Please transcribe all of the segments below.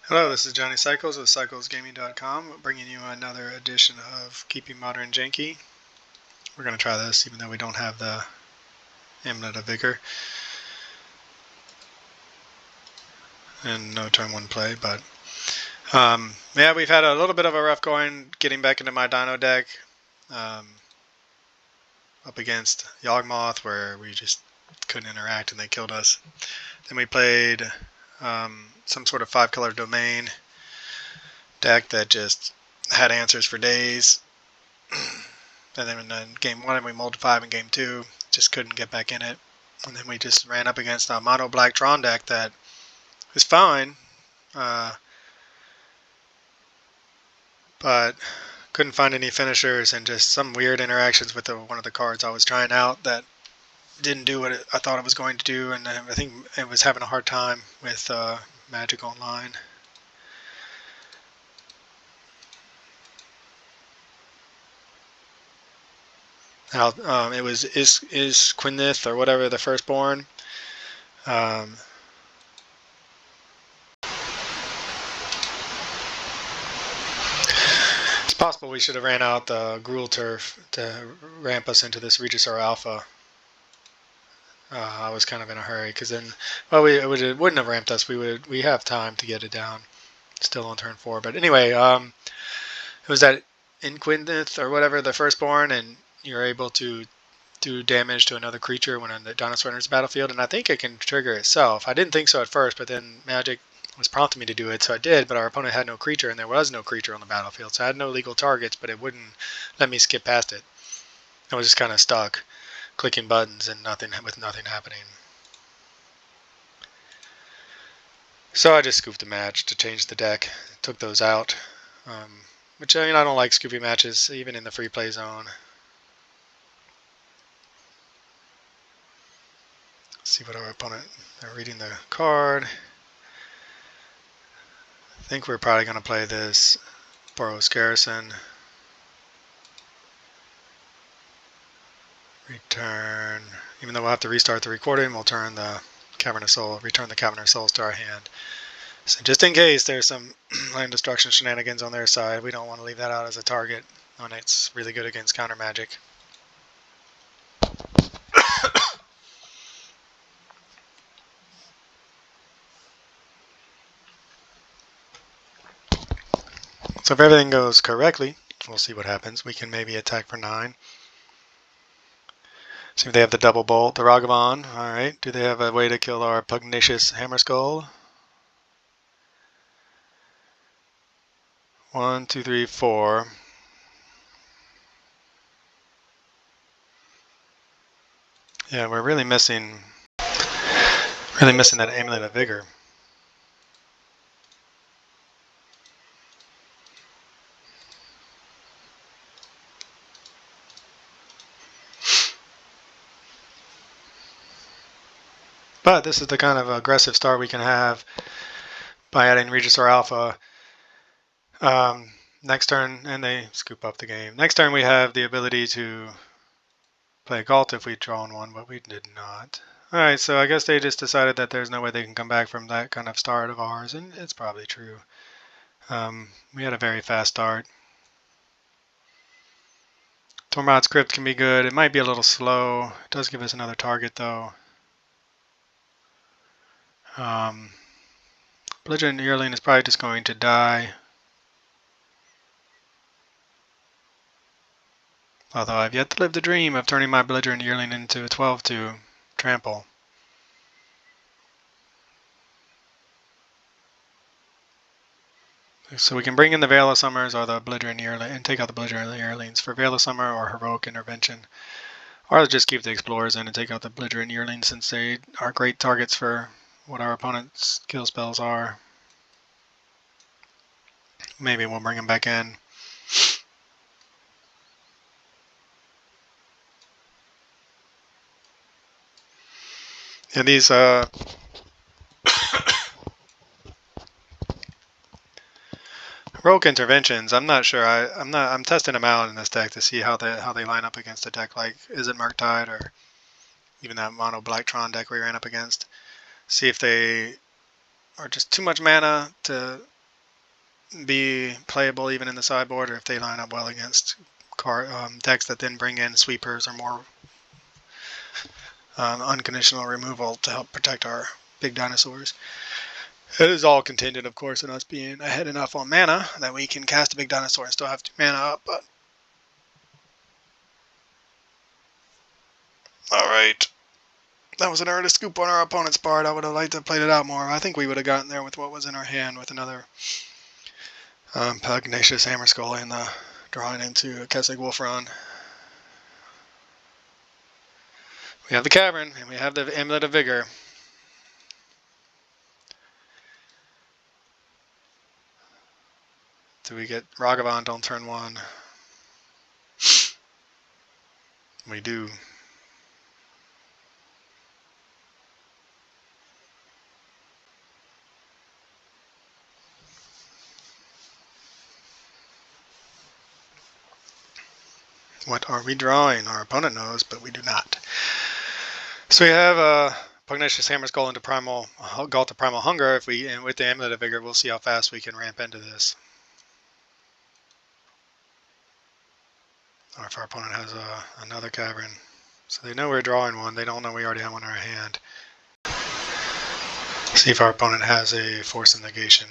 Hello, this is Johnny Cycles with CyclesGaming.com, bringing you another edition of Keeping Modern Janky. We're going to try this even though we don't have the Amulet of Vigor and no turn 1 play, but yeah, we've had a little bit of a rough going getting back into my Dino deck up against Yawgmoth, where we just couldn't interact and they killed us. Then we played some sort of 5-color domain deck that just had answers for days. And then in game 1 we mulled 5 in game 2, just couldn't get back in it. And then we just ran up against a mono black Tron deck that is fine, but couldn't find any finishers and just some weird interactions with one of the cards I was trying out that didn't do what I thought it was going to do, and I think it was having a hard time with Magic Online. It was is Quinith or whatever, the firstborn. It's possible we should have ran out the Gruul Turf to ramp us into this Regisaur Alpha. I was kind of in a hurry because then, well, it wouldn't have ramped us. We have time to get it down, still on turn 4. But anyway, it was that Inquinith or whatever, the firstborn, and you're able to do damage to another creature when the dinosaur enters the battlefield, and I think it can trigger itself. I didn't think so at first, but then Magic was prompting me to do it, so I did, but our opponent had no creature, and there was no creature on the battlefield, so I had no legal targets, but it wouldn't let me skip past it. I was just kind of stuck, clicking buttons and nothing happening. So I just scooped the match to change the deck, took those out, which, I mean, I don't like scooping matches, even in the free play zone. See what our opponent, they're reading the card. I think we're probably going to play this Boros Garrison. Return, even though we'll have to restart the recording, we'll turn the Cavernous Soul, return the Cavernous Souls to our hand. So just in case there's some land destruction shenanigans on their side, we don't want to leave that out as a target when it's really good against counter magic. So if everything goes correctly, we'll see what happens. We can maybe attack for 9. See if they have the double bolt, the Ragavan. Alright, do they have a way to kill our pugnacious Hammer Skull? 1, 2, 3, 4. Yeah, we're really missing that Amulet of Vigor. But this is the kind of aggressive start we can have by adding Regisaur Alpha. Next turn, and they scoop up the game. Next turn we have the ability to play Galt if we draw on one, but we did not. Alright, so I guess they just decided that there's no way they can come back from that kind of start of ours, and it's probably true. We had a very fast start. Tormod's Crypt can be good. It might be a little slow. It does give us another target, though. Belligerent Yearling is probably just going to die. Although I've yet to live the dream of turning my Belligerent Yearling into a 12-2 trample. So we can bring in the Veil of Summers or the Belligerent Yearling and take out the Belligerent Yearlings for Veil of Summer or Heroic Intervention. Or just keep the Explorers in and take out the Belligerent Yearlings since they are great targets for what our opponent's kill spells are. Maybe we'll bring them back in. Yeah, these Heroic Interventions, I'm not sure. I'm testing them out in this deck to see how they line up against a deck like Izzet Murk or even that mono black Tron deck we ran up against. See if they are just too much mana to be playable even in the sideboard, or if they line up well against decks that then bring in sweepers or more unconditional removal to help protect our big dinosaurs. It is all contingent, of course, on us being ahead enough on mana that we can cast a big dinosaur and still have 2 mana up. But alright. That was an early scoop on our opponent's part. I would have liked to have played it out more. I think we would have gotten there with what was in our hand with another Pugnacious Hammerskull and drawing into a Kessig Wolfron. We have the Cavern, and we have the Amulet of Vigor. Do we get Ragavant on turn 1? We do. What are we drawing? Our opponent knows, but we do not. So we have Pugnacious Hammerskull into Ghalta Primal Hunger. And with the Amulet of Vigor, we'll see how fast we can ramp into this. Or if our opponent has another Cavern. So they know we're drawing one. They don't know we already have one in our hand. See if our opponent has a Force of Negation.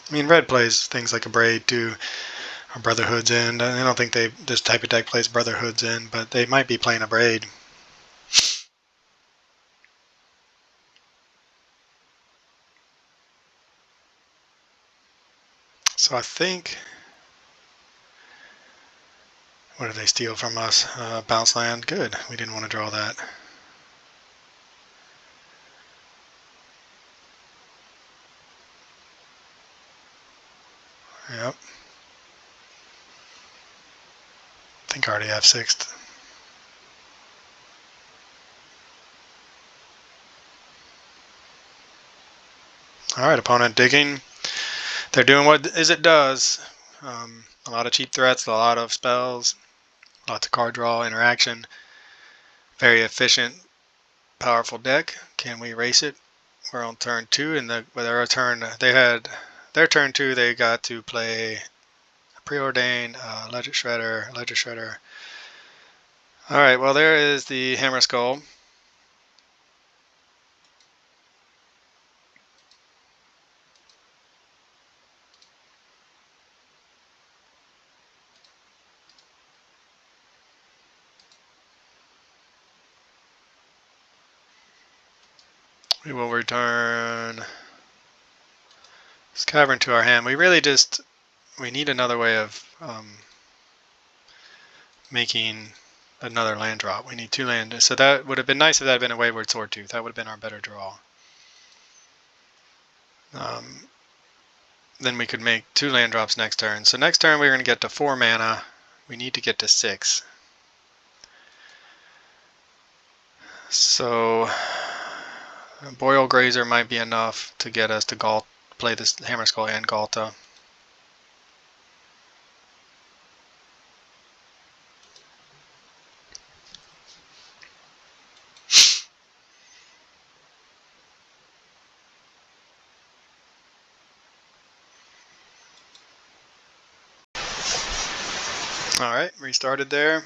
I mean, red plays things like a Braid too, or Brotherhood's End. I don't think this type of deck plays Brotherhood's End, but they might be playing a Braid. So I think, what did they steal from us? Bounce land. Good. We didn't want to draw that. Yep. I think I already have 6th. Alright, opponent digging. They're doing what Izzet does. A lot of cheap threats, a lot of spells, lots of card draw, interaction. Very efficient, powerful deck. Can we erase it? We're on turn 2, and with their turn, their turn 2. They got to play a Preordain, Ledger Shredder. All right, well there is the Hammerskull. We will return this Cavern to our hand. We really we need another way of making another land drop. We need 2 land. So that would have been nice if that had been a Wayward Swordtooth. That would have been our better draw. Then we could make 2 land drops next turn. So next turn we're going to get to 4 mana. We need to get to 6. So Boil Grazer might be enough to get us to play this Hammerskull and Ghalta. Alright, restarted there.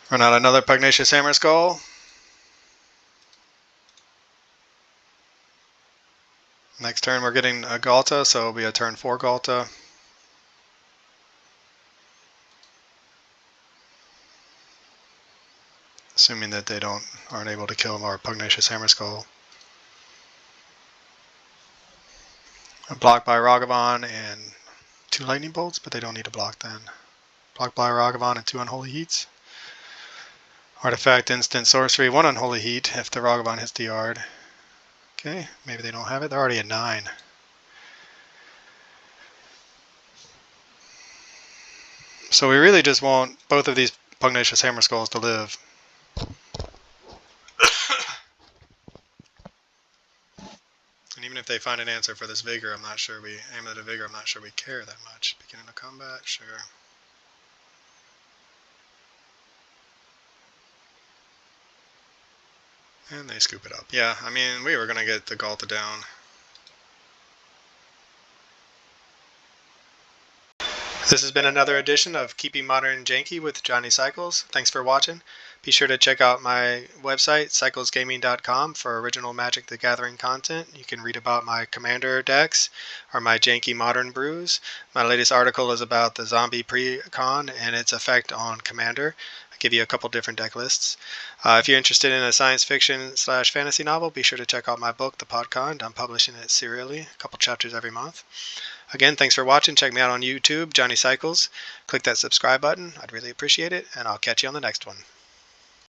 Run out another Pugnacious Hammerskull. Next turn we're getting a Ghalta, so it'll be a turn 4 Ghalta. Assuming that they aren't able to kill our Pugnacious Hammerskull. Blocked by Ragavan and 2 Lightning Bolts, but they don't need to block then. Blocked by Ragavan and 2 Unholy Heats. Artifact, instant, sorcery, 1 Unholy Heat if the Ragavan hits the yard. Okay, maybe they don't have it. They're already at 9. So we really just want both of these Pugnacious Hammerskulls to live. And even if they find an answer for this Vigor, I'm not sure Amulet of Vigor, I'm not sure we care that much. Beginning of combat, sure. And they scoop it up. Yeah, I mean, we were going to get the Galta down. This has been another edition of Keeping Modern Janky with Johnny Cycles. Thanks for watching. Be sure to check out my website, cyclesgaming.com, for original Magic the Gathering content. You can read about my Commander decks or my Janky Modern brews. My latest article is about the Zombie Precon and its effect on Commander. I give you a couple different deck lists. If you're interested in a science fiction / fantasy novel, be sure to check out my book, The Podcon. I'm publishing it serially, a couple chapters every month. Again, thanks for watching. Check me out on YouTube, Johnny Cycles. Click that subscribe button. I'd really appreciate it, and I'll catch you on the next one.